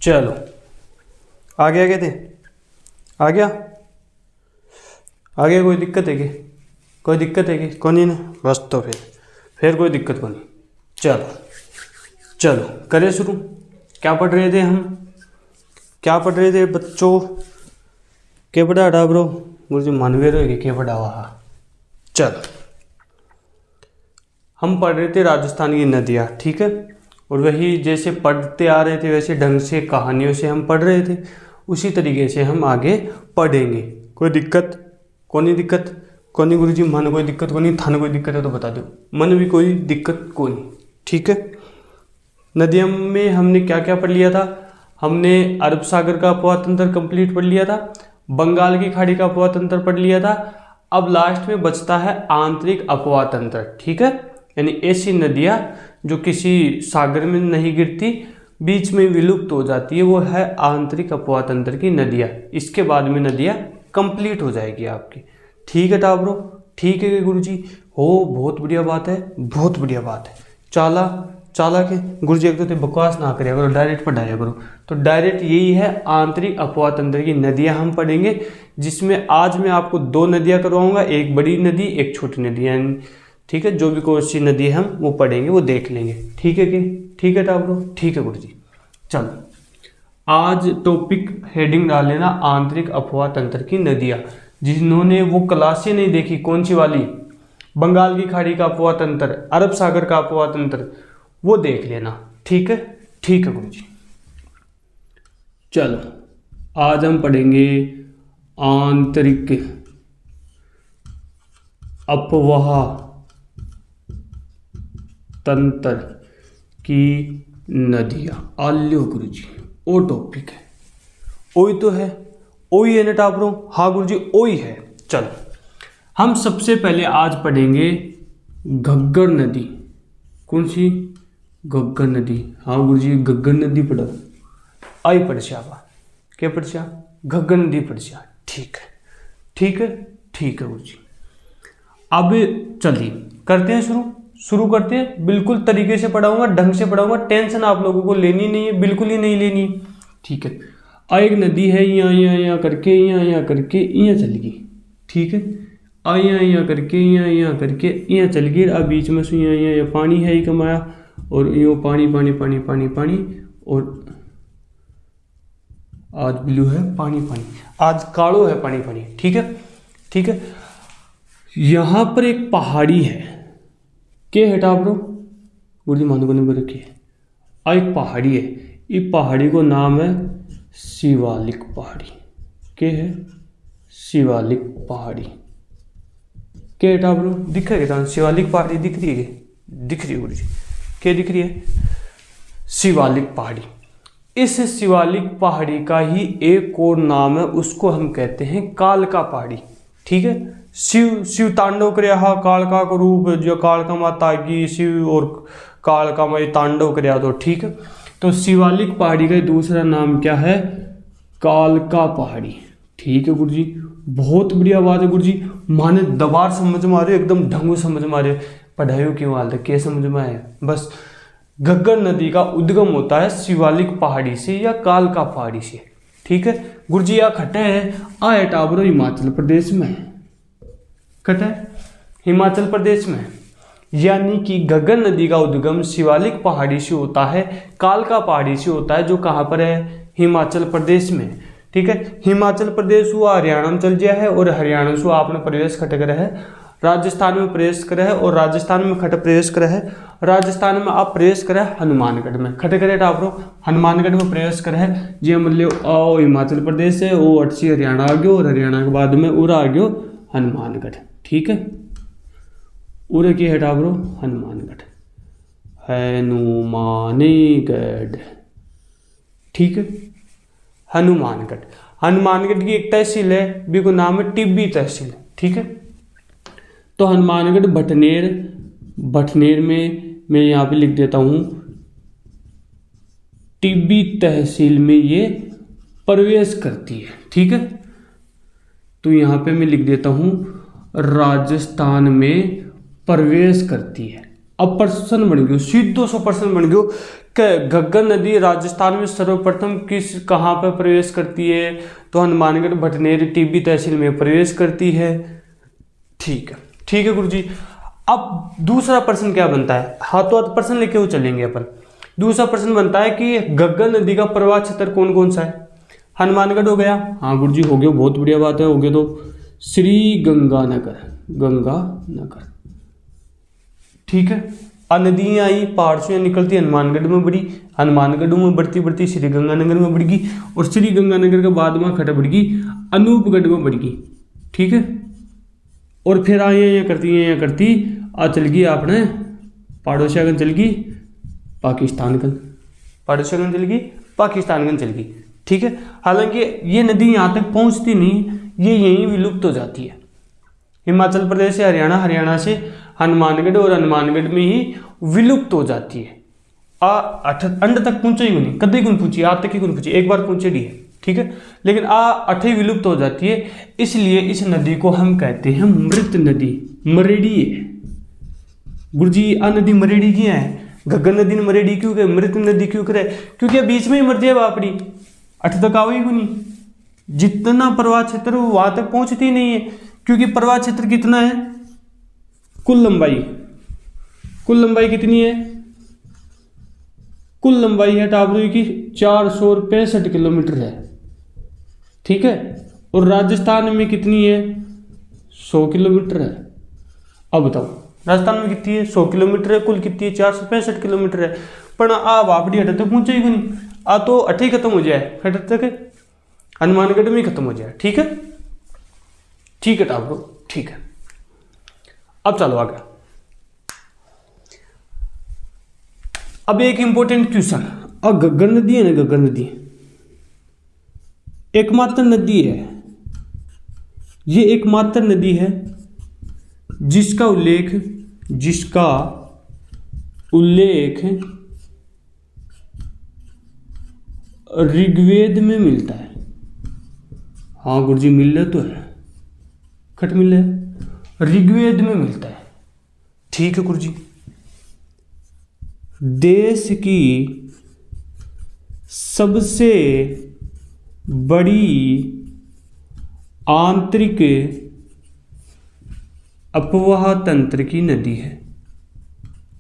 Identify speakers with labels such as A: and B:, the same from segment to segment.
A: चलो आ गया, क्या थे आ गया, आ गया। कोई दिक्कत है कि कोई दिक्कत है कि कौन ही ना, बस तो फिर कोई दिक्कत को नहीं। चलो चलो करें शुरू। क्या पढ़ रहे थे हम, क्या पढ़ रहे थे बच्चों, क्या पढ़ा ब्रो, मुझे मानवे रहे क्या पढ़ा हुआ। चलो हम पढ़ रहे थे राजस्थान की नदियाँ, ठीक है। और वही जैसे पढ़ते आ रहे थे वैसे ढंग से कहानियों से हम पढ़ रहे थे, उसी तरीके से हम आगे पढ़ेंगे। कोई दिक्कत कौन, दिक्कत कौन गुरु जी, मन कोई दिक्कत को नहीं, थाने कोई दिक्कत है तो बता दो, मन भी कोई दिक्कत को नहीं, ठीक है। नदियों में हमने क्या क्या पढ़ लिया था, हमने अरब सागर का अपवाह तंत्र कंप्लीट पढ़ लिया था, बंगाल की खाड़ी का अपवाह तंत्र पढ़ लिया था। अब लास्ट में बचता है आंतरिक अपवाह तंत्र, ठीक है। यानी ऐसी नदियाँ जो किसी सागर में नहीं गिरती, बीच में विलुप्त हो जाती है, वो है आंतरिक अपवाह तंत्र की नदियाँ। इसके बाद में नदियाँ कंप्लीट हो जाएगी आपकी, ठीक है टाबरो, ठीक है गुरु जी। हो बहुत बढ़िया बात है, बहुत बढ़िया बात है। चाला के गुरु जी एक तो बकवास ना करिया करो, डायरेक्ट पढ़ाया करो। तो डायरेक्ट यही है, आंतरिक अपवाह तंत्र की नदियाँ हम पढ़ेंगे, जिसमें आज मैं आपको 2 नदियाँ करवाऊंगा, एक बड़ी नदी एक छोटी नदी, यानी ठीक है। जो भी कौन सी नदी है हम वो पढ़ेंगे, वो देख लेंगे, ठीक है कि ठीक है टाबरो, ठीक है गुरु जी। चलो आज टॉपिक हेडिंग डाल लेना, आंतरिक अपवाह तंत्र की नदियाँ। जिन्होंने वो क्लासें नहीं देखी, कौन सी वाली, बंगाल की खाड़ी का अपवाह तंत्र, अरब सागर का अपवाह तंत्र, वो देख लेना, ठीक है, ठीक है गुरु जी। चलो आज हम पढ़ेंगे आंतरिक अपवाह तंत्र की नदियाँ। आल्यो गुरु जी वो टॉपिक है, ओई तो है, ओई है ना टापरो, हाँ गुरु जी ओई है। चलो हम सबसे पहले आज पढ़ेंगे घग्गर नदी। कौन सी, घग्गर नदी, हाँ गुरु जी घग्गर नदी पढ़ो, आई पढ़िया बा, क्या पढ़िया, घग्गर नदी पढ़िया, ठीक है ठीक है ठीक है गुरु जी। अब चलिए करते हैं शुरू करते हैं। बिल्कुल तरीके से पढ़ाऊंगा, ढंग से पढ़ाऊंगा, टेंशन आप लोगों को लेनी नहीं है, बिल्कुल ही नहीं लेनी है, ठीक है। एक नदी है, यहाँ करके यहाँ करके यहाँ चल गई, ठीक है। यहाँ करके यहाँ करके यहाँ चल गई। अब बीच में से यहाँ पानी है ही कमाया, और यो पानी पानी पानी पानी पानी, और आज ब्लू है पानी पानी, आज कालो है पानी पानी, ठीक है ठीक है। यहाँ पर एक पहाड़ी है, के हटा ब्रो, गुरु जी मानो को नहीं रखी है, एक पहाड़ी है, ये पहाड़ी को नाम है शिवालिक पहाड़ी, के है शिवालिक पहाड़ी, के हटा ब्रो, दिख रहा है शिवालिक पहाड़ी, दिख रही है, दिख रही है गुरु जी, क्या दिख रही है, शिवालिक पहाड़ी। इस शिवालिक पहाड़ी का ही एक और नाम है, उसको हम कहते हैं कालका पहाड़ी, ठीक है। शिव तांडव करया हा, कालका का रूप जो कालका माता की शिव और कालका माई तांडव करया, तो ठीक है। तो शिवालिक पहाड़ी का दूसरा नाम क्या है, कालका पहाड़ी, ठीक है गुरु जी। बहुत बढ़िया बात है गुरु जी, माने दबार समझ में आ रहे हो, एकदम ढंगो समझ में आ रहे हो, पढ़ाई क्यों हाल है, क्या समझ में आया। बस घग्गर नदी का उद्गम होता है शिवालिक पहाड़ी से या कालका पहाड़ी से, ठीक है गुरु जी। या खटे है आए टाबरो, हिमाचल प्रदेश में है, खटे हिमाचल प्रदेश में, यानी कि घग्गर नदी का उद्गम शिवालिक पहाड़ी से होता है, कालका पहाड़ी से होता है, जो कहाँ पर है, हिमाचल प्रदेश में, ठीक है। हिमाचल प्रदेश हुआ हरियाणा में चल गया है, और हरियाणा से आपने प्रवेश खट कर है, राजस्थान में प्रवेश करे है, और राजस्थान में खट प्रवेश करे है, राजस्थान में आप प्रवेश करे हनुमानगढ़ में, खट करे टापरो हनुमानगढ़ में प्रवेश करे है जी। मतलब आओ हिमाचल प्रदेश है, वो अटसी हरियाणा आ गयो, और हरियाणा के बाद में उरा आ गयो हनुमानगढ़, ठीक है। उरे की है टापरो हनुमानगढ़, हनुमानगढ़, ठीक है। हनुमानगढ़, हनुमानगढ़ की एक तहसील है, भी को नाम है टिब्बी तहसील, ठीक है। तो हनुमानगढ़ भटनेर में मैं यहाँ पे लिख देता हूँ, टिब्बी तहसील में ये प्रवेश करती है, ठीक है। तो यहाँ पे मैं लिख देता हूँ राजस्थान में प्रवेश करती है, अब प्रश्न बन गयो, सीधो सो प्रश्न बन गयो कि घग्गर नदी राजस्थान में सर्वप्रथम कहाँ पर प्रवेश करती है? तो हनुमानगढ़ भटनेर टिब्बी तहसील में प्रवेश करती है। ठीक है गुरु जी। अब दूसरा प्रश्न क्या बनता है? हाथों हाथ प्रश्न लेके वो चलेंगे अपन। दूसरा प्रश्न बनता है कि घग्गर नदी का प्रवाह क्षेत्र कौन कौन सा है? हनुमानगढ़ हो गया, हाँ गुरु जी हो गया, बहुत बढ़िया बात है, हो गया। तो श्री गंगानगर, ठीक है। नदियाँ आई पहाड़ से निकलती हनुमानगढ़ में बढ़ी, हनुमानगढ़ में बढ़ती बढ़ती श्री गंगानगर में बढ़ गई, और श्री गंगानगर के बाद में खट बढ़ गई अनूपगढ़ में बढ़ गई, ठीक है। और फिर यहाँ करती चल गई आपने पड़ोसियागंज चल गई पाकिस्तानगंज चल गई, ठीक है। हालांकि ये नदी यहाँ तक पहुँचती नहीं, ये यहीं विलुप्त हो जाती है। हिमाचल प्रदेश से हरियाणा से हनुमानगढ़, और हनुमानगढ़ में ही विलुप्त हो जाती है। अंड तक पहुंचे ही नहीं, कभी कौन पूछी, आज तक ही कौन पूछी, एक बार पहुंचेगी है, ठीक है। लेकिन अठे विलुप्त हो जाती है, इसलिए इस नदी को हम कहते हैं मृत नदी, मरेडी है गुरु जी। नदी मरेडी की है, घग्गर नदी ने मरेडी क्यों कहे, मृत नदी क्यों करे? क्योंकि बीच में ही मर जाए बापड़ी, अठ तक आओ ही नहीं, जितना प्रवाह क्षेत्र वहां तक पहुंचती नहीं है। क्योंकि प्रवाह क्षेत्र कितना है, कुल लंबाई कितनी है? कुल लंबाई है टाबरू की 465 किलोमीटर है, ठीक है। और राजस्थान में कितनी है? 100 किलोमीटर है। अब बताओ राजस्थान में कितनी है? 100 किलोमीटर है, कुल कितनी है? 465 किलोमीटर है। पर बापड़ी अठ तक पहुंचे ही नहीं, तो अठे ही खत्म हो जाए, अठ तक हनुमानगढ़ में ही खत्म हो जाए, ठीक है टाबरू, ठीक है। अब चलो आगे। अब एक इंपॉर्टेंट क्वेश्चन, अब घग्गर नदी है ना, घग्गर नदी एकमात्र नदी है, ये एकमात्र नदी है जिसका उल्लेख ऋग्वेद में मिलता है। हाँ गुरु जी मिल रहा तो है, खट मिल रहा है, ऋग्वेद में मिलता है, ठीक है गुरु जी। देश की सबसे बड़ी आंतरिक अपवाह तंत्र की नदी है,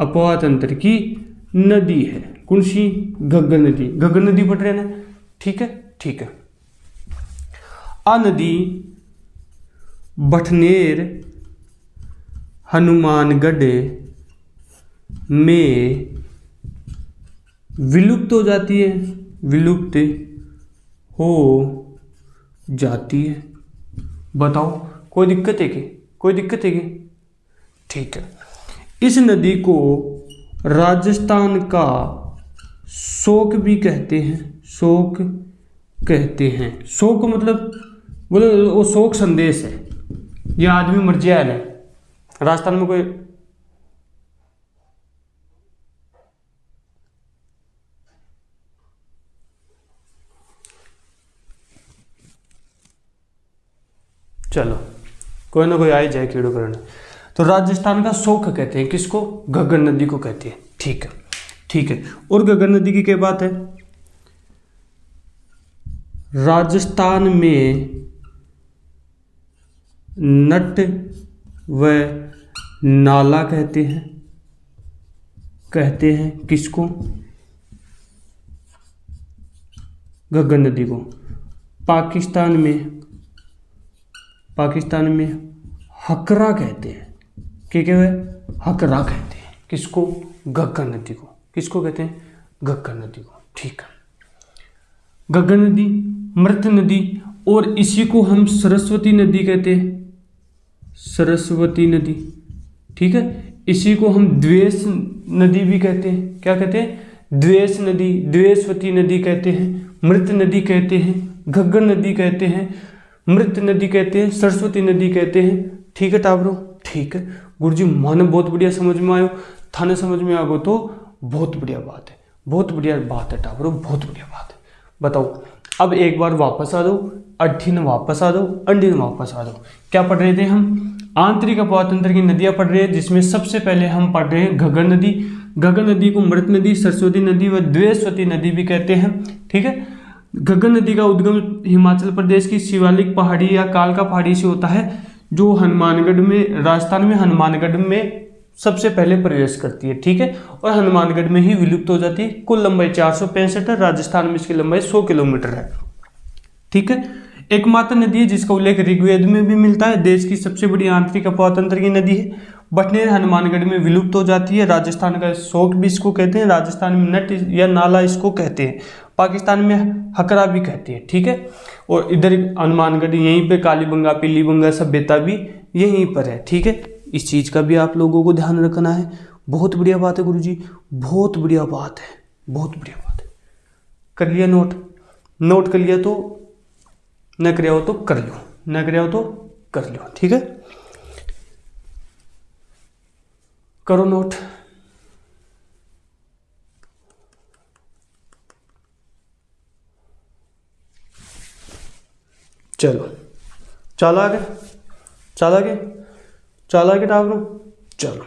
A: अपवाह तंत्र की नदी है कौन सी? घग्गर नदी, घग्गर नदी पढ़ रहे ना, ठीक है। नदी भटनेर हनुमानगढ़ में विलुप्त हो जाती है, बताओ कोई दिक्कत है कि? ठीक है। इस नदी को राजस्थान का शोक भी कहते हैं, शोक मतलब बोले वो शोक संदेश है, ये आदमी मर जाए ना राजस्थान में कोई चलो कोई ना कोई आए जाए कीड़ो करने। तो राजस्थान का शोक कहते हैं किसको? घग्गर नदी को कहते हैं, ठीक है। और घग्गर नदी की क्या बात है? राजस्थान में नट व नाला कहते हैं किसको? घग्गर नदी को। पाकिस्तान में हकरा कहते हैं, क्या है? हकरा कहते हैं किसको? घग्गर नदी को। किसको कहते हैं? घग्गर नदी को, ठीक है। घग्गर नदी मृत नदी, और इसी को हम सरस्वती नदी कहते हैं, सरस्वती नदी, ठीक है। इसी को हम द्वेष नदी भी कहते हैं, क्या कहते हैं? द्वेष नदी, द्वेषवती नदी कहते हैं, मृत नदी कहते हैं, घग्गर नदी कहते हैं, मृत नदी कहते हैं, सरस्वती नदी कहते हैं, ठीक है टाबरो, ठीक है। गुरु जी माने बहुत बढ़िया समझ में आयो, थाने समझ में आ गो तो बहुत बढ़िया बात है, बहुत बढ़िया बात है टाबरो, बहुत बढ़िया बात है। बताओ अब एक बार वापस आ दो, अट्ठी ने वापस आ दो, अंडी ने वापस आ दो। क्या पढ़ रहे थे हम? आंतरिक अफवाह तंत्र की नदियां पढ़ रहे हैं, जिसमें सबसे पहले हम पढ़ रहे हैं घग्गर नदी। घग्गर नदी को मृत नदी, सरस्वती नदी व द्वेस्वती नदी भी कहते हैं। ठीक है, घग्गर नदी का उद्गम हिमाचल प्रदेश की शिवालिक पहाड़ी या कालका पहाड़ी से होता है, जो हनुमानगढ़ में, राजस्थान में हनुमानगढ़ में सबसे पहले प्रवेश करती है। ठीक है, और हनुमानगढ़ में ही विलुप्त हो जाती है। कुल लंबाई 465 है, राजस्थान में इसकी लंबाई 100 किलोमीटर है। ठीक है, एकमात्र नदी है जिसका उल्लेख ऋग्वेद में भी मिलता है। देश की सबसे बड़ी आंतरिक अफवाह तंत्र की नदी है। बटनेर हनुमानगढ़ में विलुप्त हो जाती है। राजस्थान का शोक भी इसको कहते हैं, राजस्थान में नट या नाला इसको कहते हैं, पाकिस्तान में हकरा भी कहते हैं। ठीक है, और इधर हनुमानगढ़ यहीं पे कालीबंगा पीलीबंगा सभ्यता भी यहीं पर है। ठीक है, इस चीज़ का भी आप लोगों को ध्यान रखना है। बहुत बढ़िया बात है गुरुजी, बहुत बढ़िया बात है, बहुत बढ़िया बात है। कर लिया नोट? नोट कर लिया तो, न कर हो तो कर लो, न कर हो तो कर लो। ठीक है, करो नोट। चलो चल आगे, चल आगे, चल आगे टाबरो। चलो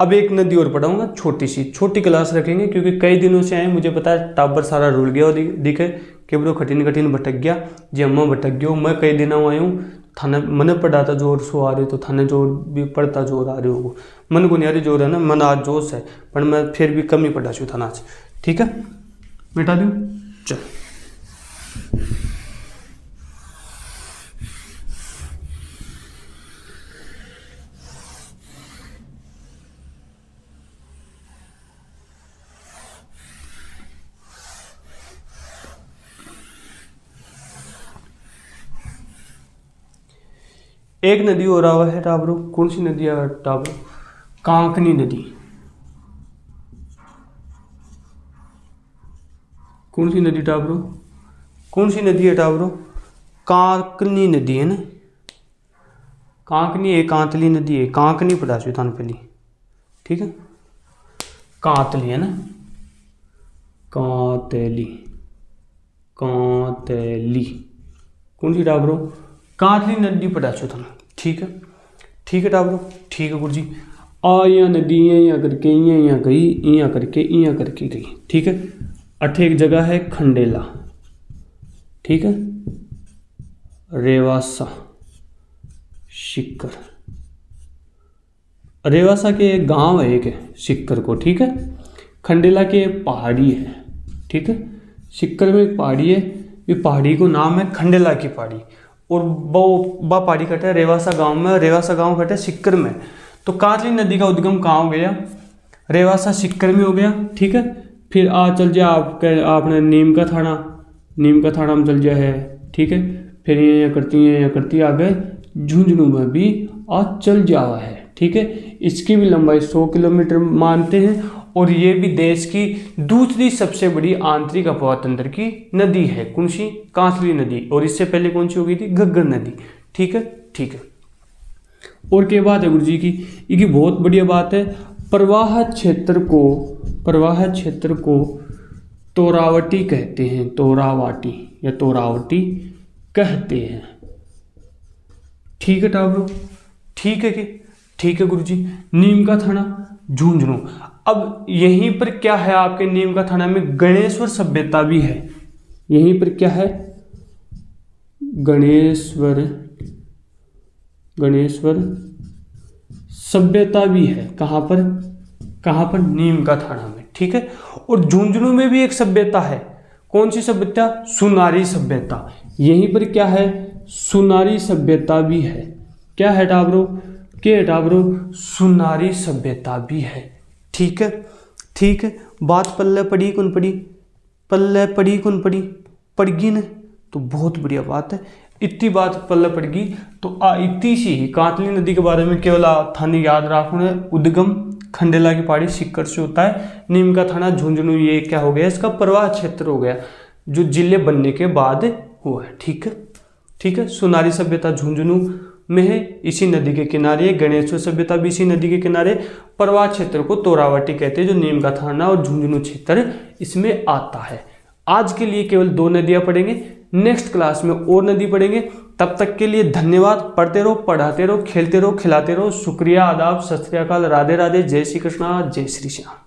A: अब एक नदी और पढ़ाऊंगा, छोटी सी, छोटी क्लास रखेंगे, क्योंकि कई दिनों से आए, मुझे पता है टाबर सारा रुल गया और दिखे कि ब्रो कठिन कठिन भटक गया जी, अम्मा भटक गया। मैं कई दिनों आया हूँ, थाने मन पढ़ाता जोर सो आ रहे, तो थाने जोर भी पढ़ता जोर आ रहे हो। मन को नहीं आ रही जोर है ना, मन आज जोश है, पर मैं फिर भी कम ही पढ़ा छू थाना से। ठीक है, मिटा दूँ? चल एक नदी और आवा है टाबरो। कौन सी नदी है टाबरो? कांकनी नदी। कौन सी नदी टाबरो? कौन सी नदी है टाबरो? कांकनी नदी है ना। कांकनी है, कांतली नदी है, कांकनी पढ़ा चु थान पहली। ठीक है, कांतली है ना, कांतली, कांतली। कौन सी टाबरो? कांतली नदी पढ़ा चु थान। ठीक है, ठीक है टाबरो, ठीक है गुरु जी। आ या नदी यहाँ करके यहाँ गई, यहाँ करके गई। ठीक है, अठे एक जगह है खंडेला। ठीक है, रेवासा, सिक्कर, रेवासा के एक गांव है एक है सिक्कर को। ठीक है, खंडेला के पहाड़ी है। ठीक है, सिक्कर में एक पहाड़ी है, ये पहाड़ी को नाम है खंडेला की पहाड़ी, और बा पहाड़ी कटे है रेवासा गांव में, रेवासा गांव कटे सिक्कर में। तो कांतली नदी का उद्गम कहाँ हो गया? रेवासा सिक्कर में हो गया। ठीक है, फिर चल जाए आपने नीम का थाना, नीम का थाना में चल जाए है। ठीक है, फिर ये करती आगे झुंझुनू में भी आज चल जावा है। ठीक है, इसकी भी लंबाई 100 किलोमीटर मानते हैं, और ये भी देश की दूसरी सबसे बड़ी आंतरिक अफवाह तंत्र की नदी है। कौन सी? कांतली नदी। और इससे पहले कौन सी हो गई थी? घग्गर नदी। ठीक है, ठीक है। और क्या बात है गुरु जी की? ये बहुत बढ़िया बात है। प्रवाह क्षेत्र को तोरावटी कहते हैं, तोरावाटी या तोरावटी कहते हैं। ठीक है टाबरो, ठीक है कि ठीक है गुरु जी। नीम का थाना झुंझुनू। अब यहीं पर क्या है आपके नीम का थाना में? गणेश्वर सभ्यता भी है। यहीं पर क्या है? गणेश्वर सभ्यता भी है। कहाँ पर? नीम का थाना में। ठीक है, और झुंझुनू में भी एक सभ्यता है। कौन सी सभ्यता? सुनारी सभ्यता। यहीं पर क्या है? सुनारी सभ्यता भी है। क्या है टाबरो? सुनारी सभ्यता भी है। ठीक है, ठीक है। बात पल्ले पड़ी कौन पड़ी? पड़गी ने, तो बहुत बढ़िया बात है। इतनी बात पल्ले पड़गी तो इतनी सी ही कांतली नदी के बारे में केवल थाने याद रखना है। उद्गम खंडेला की पहाड़ी सिक्कर से होता है। नीम का थाना झुंझुनू, ये क्या हो गया? इसका प्रवाह क्षेत्र हो गया, जो जिले बनने के बाद हुआ है। ठीक है, ठीक है। सुनारी सभ्यता झुंझुनू में है, इसी नदी के किनारे है। गणेश्वर सभ्यता भी इसी नदी के किनारे। प्रवाह क्षेत्र को तोरावटी कहते हैं, जो नीम का थाना और झुंझुनू क्षेत्र इसमें आता है। आज के लिए केवल 2 नदियां पढ़ेंगे, नेक्स्ट क्लास में और नदी पढ़ेंगे। तब तक के लिए धन्यवाद। पढ़ते रहो, पढ़ाते रहो, खेलते रहो, खिलाते रहो। शुक्रिया, आदाब, सत श्री अकाल, राधे राधे, जय श्री कृष्णा, जय श्री श्याम।